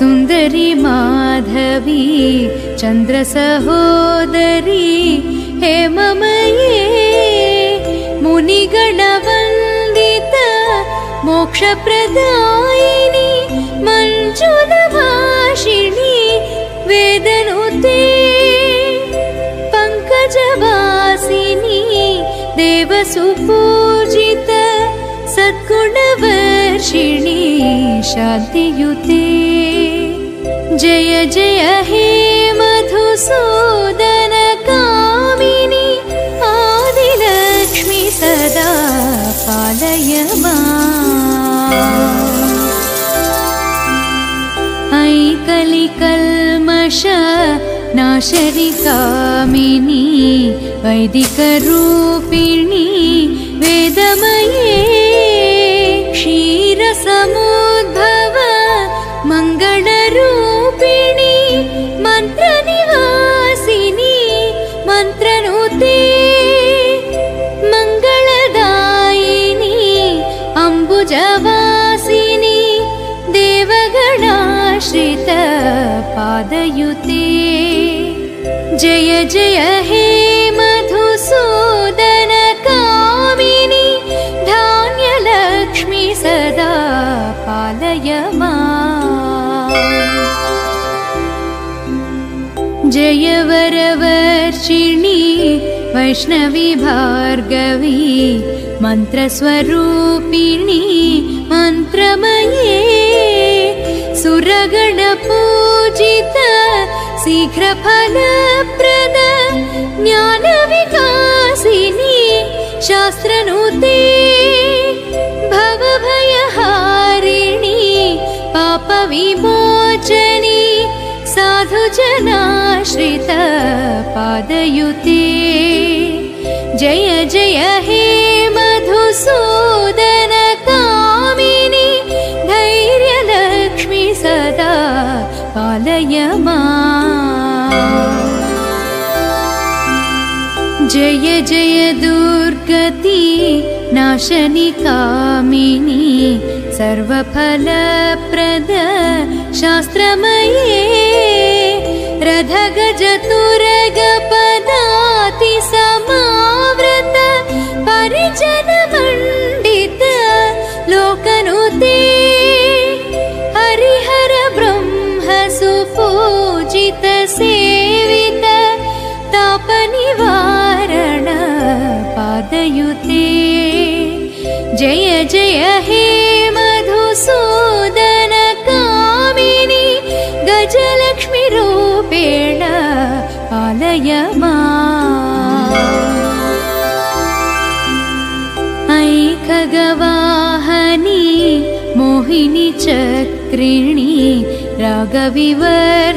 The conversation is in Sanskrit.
सुन्दरी माधवी चन्द्रसहोदरी हेममये मुनिगणवन्दित मोक्षप्रदायिनी मञ्जुलभाषिणी वेदनुते पङ्कजवासिनी देवसुपूजित सद्गुणवर्षिणी शान्तियुते जय जय हे मधुसूदन कामिनी आदिलक्ष्मी सदा पालय माम्। ऐ कलिकल्मष नाशरि कामिनी वैदिकरूपिणी वेदमये क्षीरसमुद्भव मङ्गलरूपिणी मन्त्रनिवासिनी मन्त्रनुते मङ्गलदायिनी अम्बुजवासिनी देवगणाश्रित पादयुते जय जय हे मधुसूदन कामिनी धान्यलक्ष्मी सदा पालय माम्। जय वरवर्षिणी वैष्णवी भार्गवी मन्त्रस्वरूपिणी मन्त्रमये सुरगणपूजित शीघ्रफलप्रद ज्ञानविकासिनी शास्त्रनुते भवभयहारिणी पापविमोचनी साधुजनाश्रित पादयुते जय जय हे मधुसूदन कामिनी धैर्यलक्ष्मी सदा पालय माम्। जय जय दुर्गति नाशनि कामिनी सर्वफलप्रद शास्त्रमये रथगजतुरगपदाति समावृत परिजनमण्डित लोकनुते हरिहर ब्रह्म सुपूजित सेवित तापनिवारण पादयुते जय जय हे मधुसूदन कामिनी गजलक्ष्मी रूपेण पालय माम्। ऐ खगवाहनी मोहिनी चक्रिणी रागविवर्धिनी